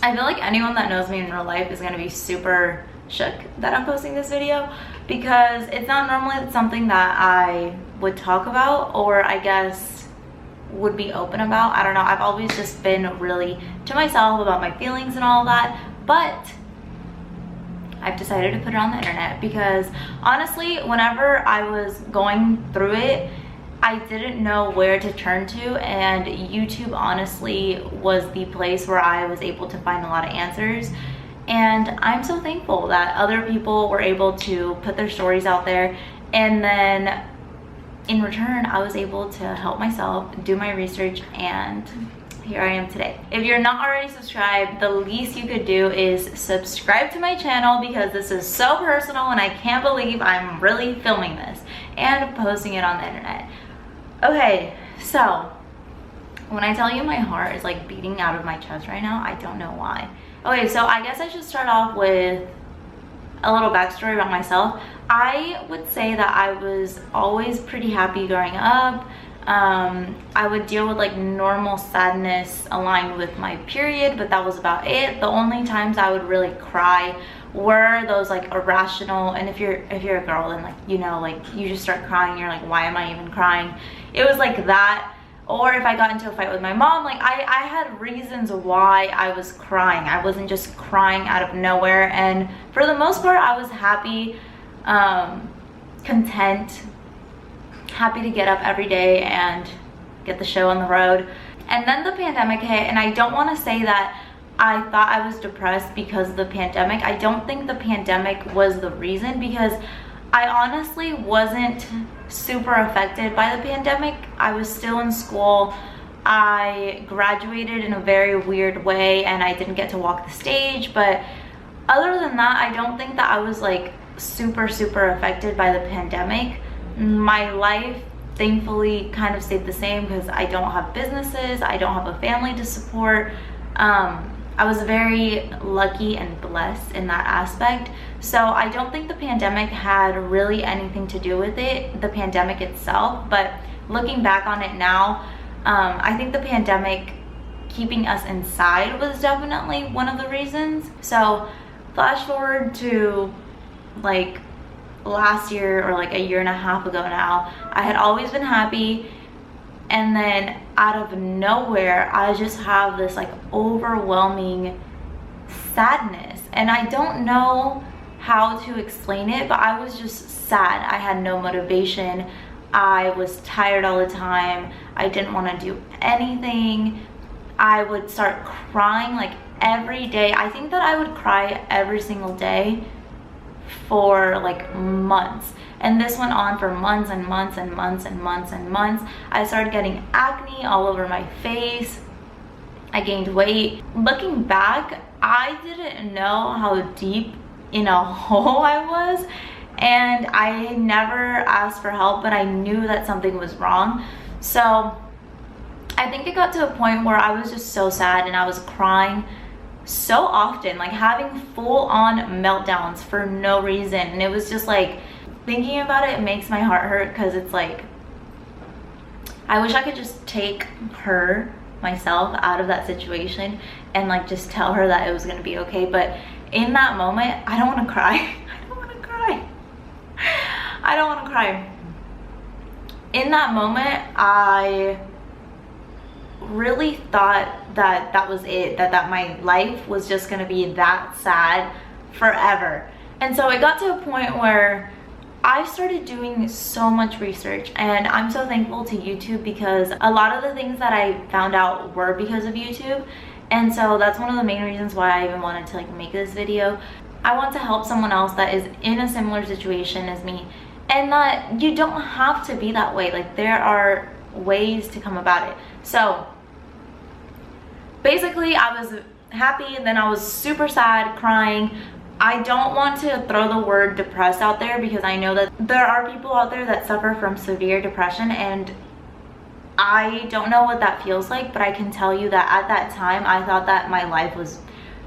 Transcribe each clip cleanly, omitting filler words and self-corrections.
I feel like anyone that knows me in real life is gonna be super shook that I'm posting this video, because it's not normally something that I would talk about, or I guess would be open about. I don't know, I've always just been really to myself about my feelings and all that, but I've decided to put it on the internet because honestly, whenever I was going through it, I didn't know where to turn to, and YouTube honestly was the place where I was able to find a lot of answers. And I'm so thankful that other people were able to put their stories out there, and then in return I was able to help myself do my research, and here I am today. If you're not already subscribed, the least you could do is subscribe to my channel, because this is so personal and I can't believe I'm really filming this and posting it on the internet. Okay, so when I tell you my heart is like beating out of my chest right now, I don't know why. Okay, so I guess I should start off with a little backstory about myself. I would say that I was always pretty happy growing up. I would deal with like normal sadness aligned with my period, but that was about it. The only times I would really cry were those like irrational, and if you're a girl, then like, you know, like you just start crying, you're like, why am I even crying? It was like that. Or if I got into a fight with my mom, like I had reasons why I was crying. I wasn't just crying out of nowhere, and for the most part I was happy, content, happy to get up every day and get the show on the road. And then the pandemic hit, and I don't want to say that I thought I was depressed because of the pandemic. I don't think the pandemic was the reason, because I honestly wasn't super affected by the pandemic. I was still in school. I graduated in a very weird way, and I didn't get to walk the stage, but other than that, I don't think that I was like super affected by the pandemic. My life thankfully kind of stayed the same because I don't have businesses, I don't have a family to support. I was very lucky and blessed in that aspect. So I don't think the pandemic had really anything to do with it, the pandemic itself. But looking back on it now, I think the pandemic keeping us inside was definitely one of the reasons. So flash forward to like last year, or like a year and a half ago now, I had always been happy, and then out of nowhere I just have this like overwhelming sadness, and I don't know how to explain it, but I was just sad. I had no motivation, I was tired all the time, I didn't want to do anything. I would start crying like every day. I think that I would cry every single day for like months, and this went on for months and months and months and months and months. I started getting acne all over my face, I gained weight. Looking back, I didn't know how deep in a hole I was, and I never asked for help, but I knew that something was wrong. So I think it got to a point where I was just so sad, and I was crying so often, like having full-on meltdowns for no reason. And it was just like, thinking about it, it makes my heart hurt, because it's like, I wish I could just take her, myself, out of that situation and like just tell her that it was gonna be okay. But in that moment, I don't want to cry. I don't want to cry. I don't want to cry. In that moment, I really thought that that was it, that my life was just gonna be that sad forever. And so it got to a point where I started doing so much research, and I'm so thankful to YouTube, because a lot of the things that I found out were because of YouTube. And so that's one of the main reasons why I even wanted to like make this video. I want to help someone else that is in a similar situation as me, and that you don't have to be that way. Like, there are ways to come about it. So basically, I was happy, and then I was super sad, crying. I don't want to throw the word depressed out there, because I know that there are people out there that suffer from severe depression, and I don't know what that feels like, but I can tell you that at that time I thought that my life was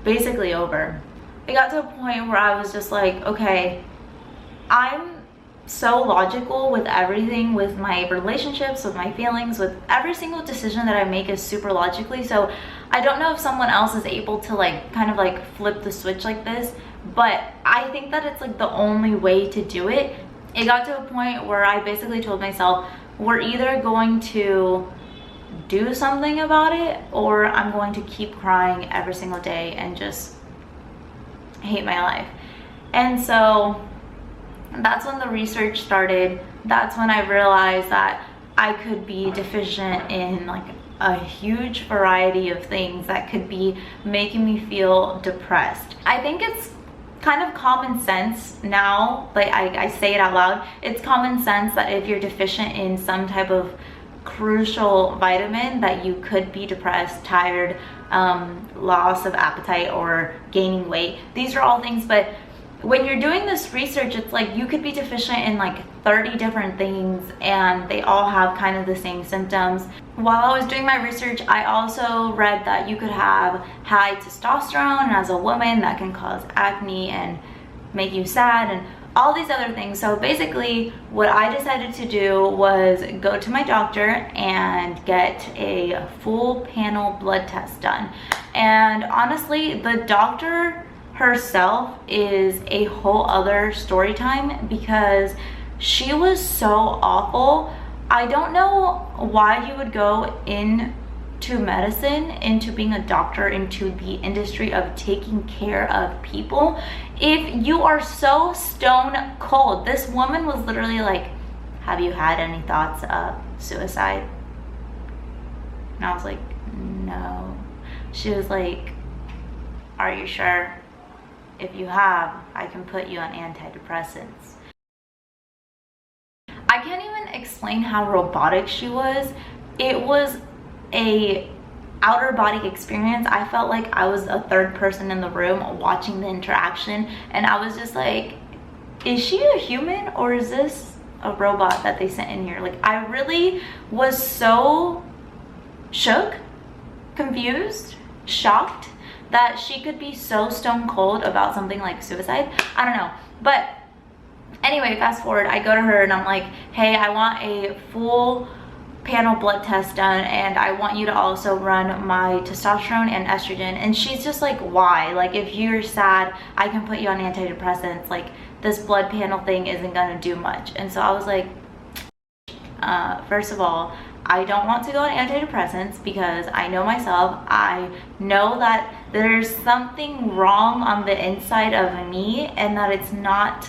basically over. It got to a point where I was just like, okay, I'm so logical with everything, with my relationships, with my feelings, with every single decision that I make is super logically. So I don't know if someone else is able to like kind of like flip the switch like this, but I think that it's like the only way to do it. It got to a point where I basically told myself, we're either going to do something about it or I'm going to keep crying every single day and just hate my life. And so that's when the research started. That's when I realized that I could be deficient in like a huge variety of things that could be making me feel depressed. I think it's kind of common sense now, like I say it out loud, it's common sense that if you're deficient in some type of crucial vitamin that you could be depressed, tired, loss of appetite, or gaining weight. These are all things, but when you're doing this research, it's like you could be deficient in like 30 different things and they all have kind of the same symptoms. While I was doing my research, I also read that you could have high testosterone, and as a woman that can cause acne and make you sad and all these other things. So basically what I decided to do was go to my doctor and get a full panel blood test done. And honestly, the doctor herself is a whole other story time because she was so awful. I don't know why you would go into medicine, into being a doctor, into the industry of taking care of people, if you are so stone cold. This woman was literally like, have you had any thoughts of suicide? And I was like, no. She was like, are you sure? If you have, I can put you on antidepressants. I can't even explain how robotic she was. It was a outer body experience. I felt like I was a third person in the room watching the interaction, and I was just like, is she a human or is this a robot that they sent in here? Like, I really was so shook, confused, shocked that she could be so stone cold about something like suicide. I don't know. But anyway, fast forward, I go to her and I'm like, hey, I want a full panel blood test done, and I want you to also run my testosterone and estrogen. And she's just like, why? Like, if you're sad, I can put you on antidepressants. Like, this blood panel thing isn't gonna do much. And so I was like, first of all, I don't want to go on antidepressants because I know myself. I know that there's something wrong on the inside of me and that it's not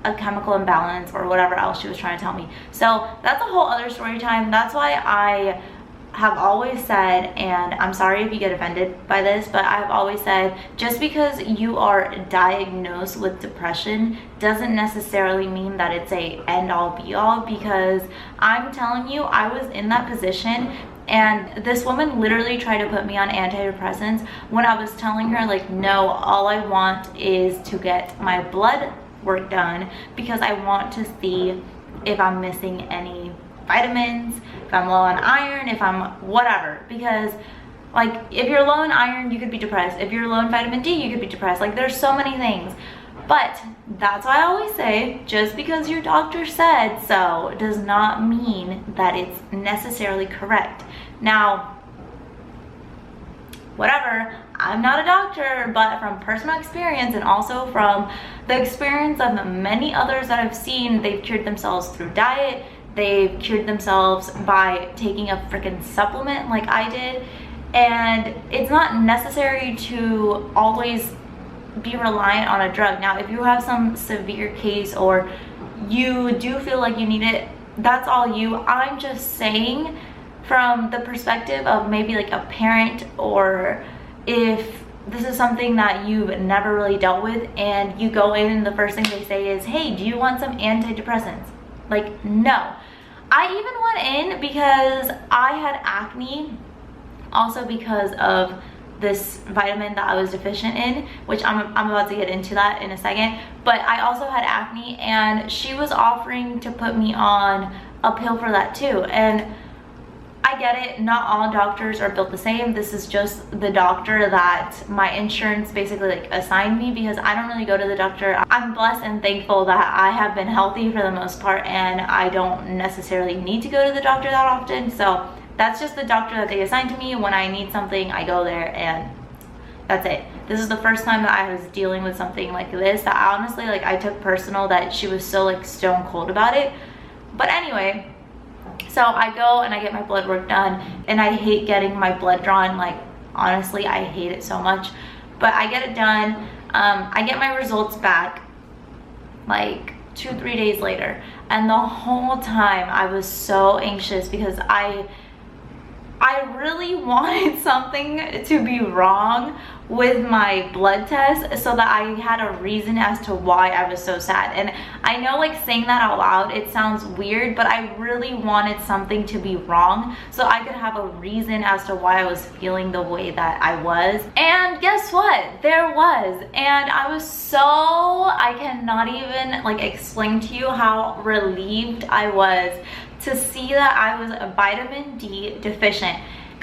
a chemical imbalance or whatever else she was trying to tell me. So that's a whole other story time. That's why I have always said, and I'm sorry if you get offended by this, but I've always said, just because you are diagnosed with depression doesn't necessarily mean that it's a end-all be-all, because I'm telling you, I was in that position and this woman literally tried to put me on antidepressants when I was telling her, like, no, all I want is to get my blood work done because I want to see if I'm missing any vitamins, if I'm low on iron, if I'm whatever. Because like, if you're low on iron, you could be depressed. If you're low on vitamin D, you could be depressed. Like, there's so many things. But that's why I always say, just because your doctor said so does not mean that it's necessarily correct. Now, whatever, I'm not a doctor, but from personal experience and also from the experience of many others that I've seen, they've cured themselves through diet. They've cured themselves by taking a freaking supplement like I did. And it's not necessary to always be reliant on a drug. Now, if you have some severe case or you do feel like you need it, that's all you. I'm just saying from the perspective of maybe like a parent, or if this is something that you've never really dealt with and you go in and the first thing they say is, hey, do you want some antidepressants? Like, no. I even went in because I had acne, also because of this vitamin that I was deficient in, which I'm about to get into that in a second. But I also had acne, and she was offering to put me on a pill for that too. And I I get it, not all doctors are built the same. This is just the doctor that my insurance basically like assigned me, because I don't really go to the doctor. I'm blessed and thankful that I have been healthy for the most part, and I don't necessarily need to go to the doctor that often. So that's just the doctor that they assigned to me. When I need something, I go there, and that's it. This is the first time that I was dealing with something like this that I honestly, like, I took personal that she was so like stone cold about it. But anyway, so I go and I get my blood work done, and I hate getting my blood drawn. Like, honestly, I hate it so much, but I get it done. I get my results back like 2-3 days later, and the whole time I was so anxious because I really wanted something to be wrong with my blood test so that I had a reason as to why I was so sad. And I know, like, saying that out loud, it sounds weird, but I really wanted something to be wrong so I could have a reason as to why I was feeling the way that I was. And guess what? There was. And I was so, I cannot even like explain to you how relieved I was to see that I was a vitamin D deficient.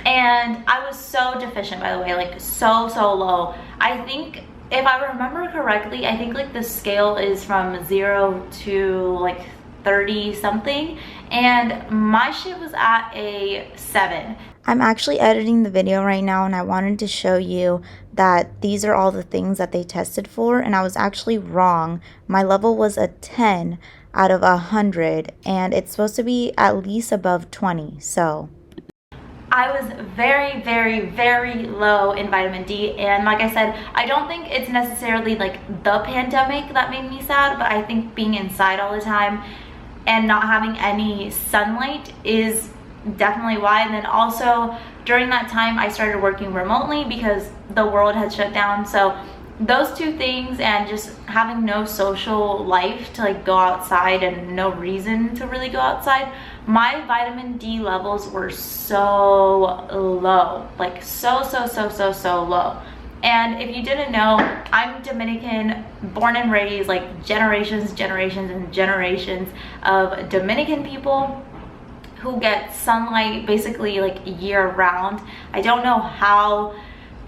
And I was so deficient, by the way, like so low. I think, if I remember correctly, I think like the scale is from 0 to like 30 something, and my shit was at a 7. I'm actually editing the video right now, and I wanted to show you that these are all the things that they tested for, and I was actually wrong. My level was a 10 out of 100, and it's supposed to be at least above 20. So I was very low in vitamin D, and like I said, I don't think it's necessarily like the pandemic that made me sad, but I think being inside all the time and not having any sunlight is definitely why. And then also during that time I started working remotely because the world had shut down. So those two things, and just having no social life to like go outside and no reason to really go outside, my vitamin D levels were so low, like so low. And if you didn't know, I'm Dominican, born and raised, like generations and generations of Dominican people who get sunlight basically like year round. I don't know how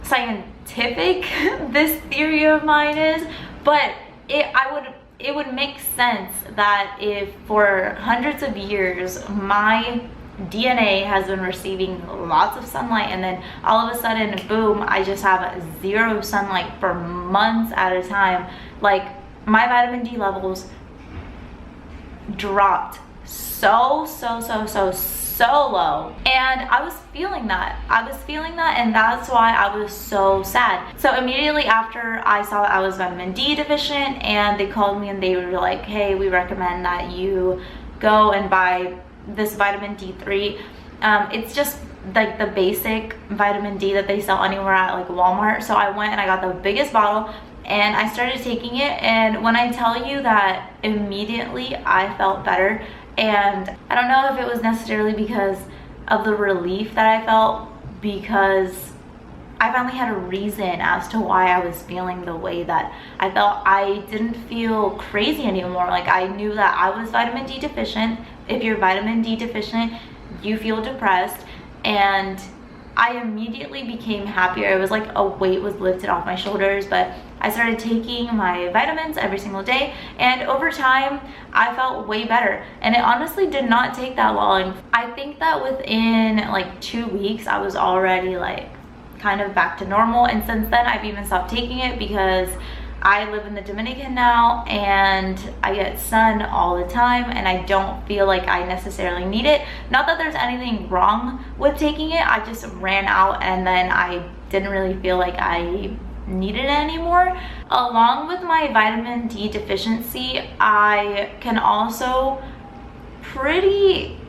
scientific this theory of mine is, but it would make sense that if for hundreds of years my DNA has been receiving lots of sunlight, and then all of a sudden, boom, I just have zero sunlight for months at a time, like my vitamin D levels dropped so low, and I was feeling that, and that's why I was so sad. So immediately after I saw that I was vitamin D deficient, and they called me and they were like, hey, we recommend that you go and buy this vitamin D3. It's just like the basic vitamin D that they sell anywhere at like Walmart. So I went and I got the biggest bottle, and I started taking it, and when I tell you that immediately I felt better. And I don't know if it was necessarily because of the relief that I felt, because I finally had a reason as to why I was feeling the way that I felt. I didn't feel crazy anymore. Like, I knew that I was vitamin D deficient. If you're vitamin D deficient, you feel depressed, and I immediately became happier. It was like a weight was lifted off my shoulders. But I started taking my vitamins every single day, and over time I felt way better. And it honestly did not take that long. I think that within like 2 weeks I was already like kind of back to normal, and since then I've even stopped taking it because I live in the Dominican now and I get sun all the time, and I don't feel like I necessarily need it. Not that there's anything wrong with taking it, I just ran out and then I didn't really feel like I needed it anymore. Along with my vitamin D deficiency, I can also pretty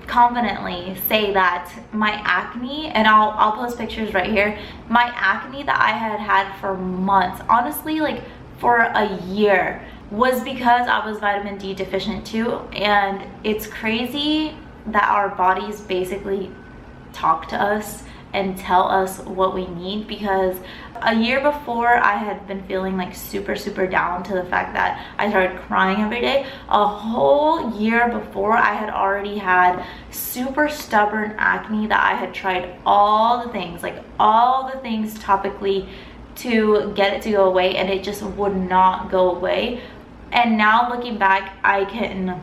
confidently say that my acne, and I'll post pictures right here, my acne that I had for months, honestly like for a year, was because I was vitamin D deficient too. And it's crazy that our bodies basically talk to us and tell us what we need, because a year before I had been feeling like super down to the fact that I started crying every day. A whole year before, I had already had super stubborn acne that I had tried all the things topically to get it to go away, and it just would not go away. And now looking back, I can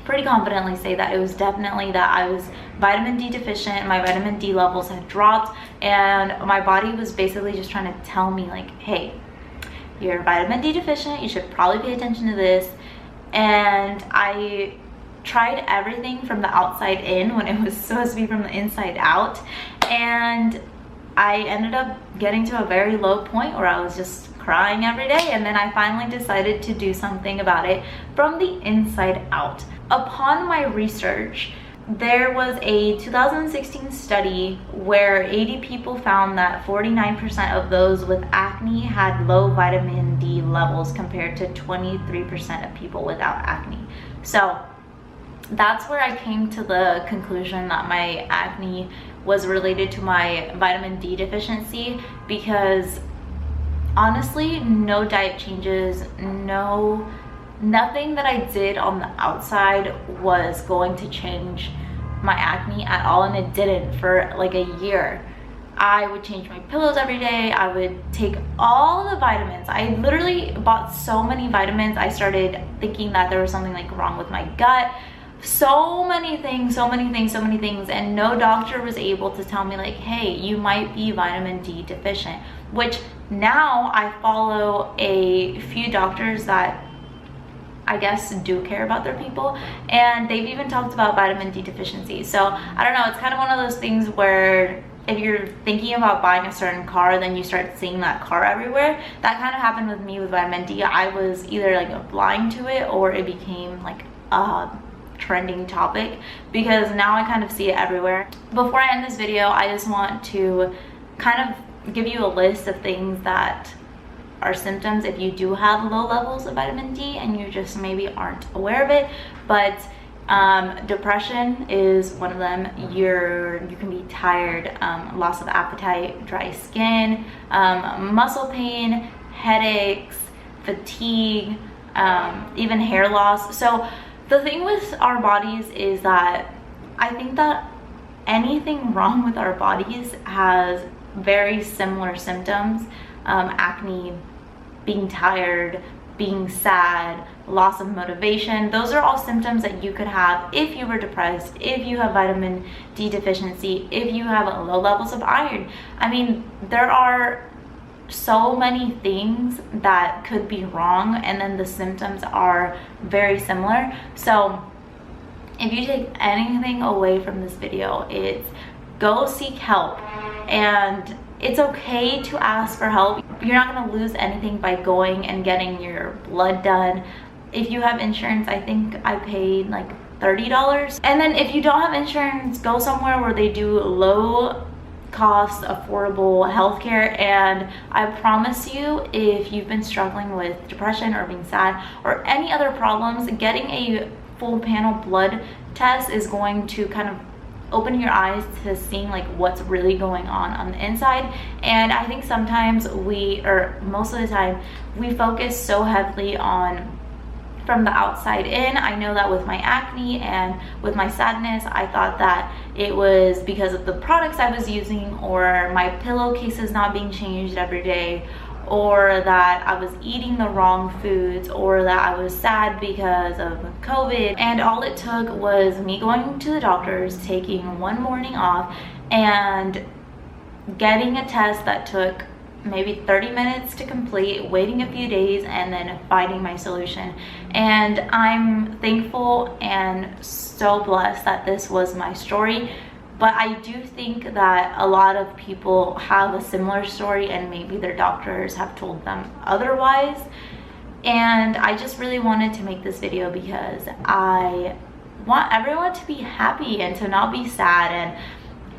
pretty confidently say that it was definitely that I was vitamin D deficient. My vitamin D levels had dropped, and my body was basically just trying to tell me like, hey, you're vitamin D deficient, you should probably pay attention to this. And I tried everything from the outside in when it was supposed to be from the inside out, and I ended up getting to a very low point where I was just crying every day. And then I finally decided to do something about it from the inside out. Upon my research, there was a 2016 study where 80 people found that 49% of those with acne had low vitamin D levels compared to 23% of people without acne. So that's where I came to the conclusion that my acne was related to my vitamin D deficiency, because honestly, no diet changes, nothing that I did on the outside was going to change my acne at all, and it didn't for like a year. I would change my pillows every day. I would take all the vitamins. I literally bought so many vitamins. I started thinking that there was something like wrong with my gut. So many things, and no doctor was able to tell me like, hey, you might be vitamin D deficient, which now I follow a few doctors that I guess do care about their people, and they've even talked about vitamin D deficiency. So I don't know, it's kind of one of those things where if you're thinking about buying a certain car, then you start seeing that car everywhere. That kind of happened with me with vitamin D. I was either like blind to it, or it became like a trending topic, because now I kind of see it everywhere. Before I end this video, I just want to kind of give you a list of things that are symptoms if you do have low levels of vitamin D and you just maybe aren't aware of it. But depression is one of them. You can be tired, loss of appetite, dry skin, muscle pain, headaches, fatigue, even hair loss. So the thing with our bodies is that I think that anything wrong with our bodies has very similar symptoms. Acne, being tired, being sad, loss of motivation. Those are all symptoms that you could have if you were depressed, if you have vitamin D deficiency, if you have low levels of iron. I mean, there are so many things that could be wrong, and then the symptoms are very similar. So if you take anything away from this video, it's go seek help. And it's okay to ask for help. You're not going to lose anything by going and getting your blood done. If you have insurance, I think I paid like $30. And then if you don't have insurance, go somewhere where they do low cost, affordable healthcare. And I promise you, if you've been struggling with depression or being sad or any other problems, getting a full panel blood test is going to kind of open your eyes to seeing like what's really going on the inside. And I think sometimes most of the time, we focus so heavily on from the outside in. I know that with my acne and with my sadness, I thought that it was because of the products I was using, or my pillowcases not being changed every day, or that I was eating the wrong foods, or that I was sad because of COVID. And all it took was me going to the doctors, taking one morning off, and getting a test that took maybe 30 minutes to complete, waiting a few days, and then finding my solution. And I'm thankful and so blessed that this was my story. But I do think that a lot of people have a similar story, and maybe their doctors have told them otherwise. And I just really wanted to make this video because I want everyone to be happy and to not be sad. And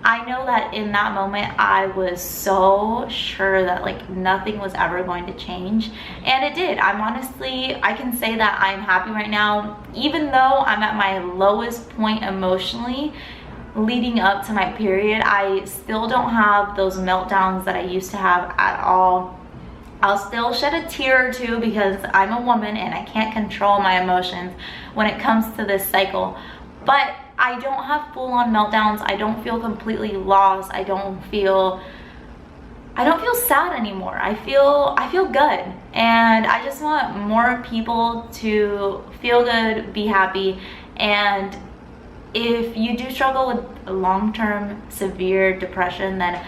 I know that in that moment, I was so sure that like nothing was ever going to change, and it did. I can say that I'm happy right now, even though I'm at my lowest point emotionally. leading up to my period, I still don't have those meltdowns that I used to have at all. I'll still shed a tear or two because I'm a woman and I can't control my emotions when it comes to this cycle. But I don't have full-on meltdowns. I don't feel completely lost. I don't feel sad anymore. I feel good. And I just want more people to feel good, be happy. And if you do struggle with long-term severe depression, then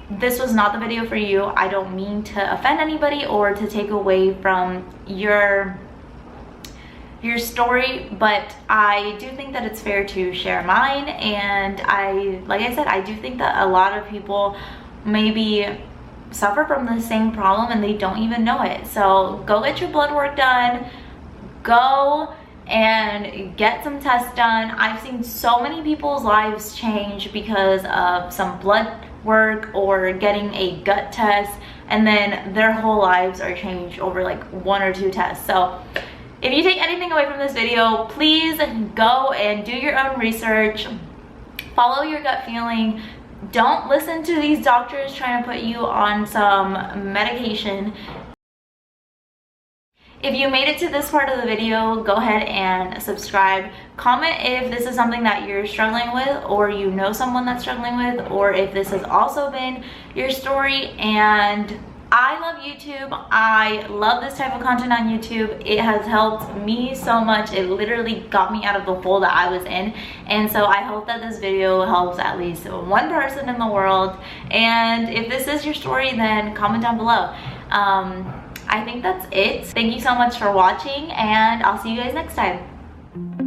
this was not the video for you. I don't mean to offend anybody or to take away from your story, but I do think that it's fair to share mine. And like I said, I do think that a lot of people maybe suffer from the same problem and they don't even know it. So go get your blood work done, go and get some tests done. I've seen so many people's lives change because of some blood work or getting a gut test, and then their whole lives are changed over like 1 or 2 tests. So if you take anything away from this video, please go and do your own research, follow your gut feeling. Don't listen to these doctors trying to put you on some medication. If you made it to this part of the video, go ahead and subscribe. Comment if this is something that you're struggling with, or you know someone that's struggling with, or if this has also been your story. And I love YouTube. I love this type of content on YouTube. It has helped me so much. It literally got me out of the hole that I was in. And so I hope that this video helps at least one person in the world. And if this is your story, then comment down below. I think that's it. Thank you so much for watching, and I'll see you guys next time.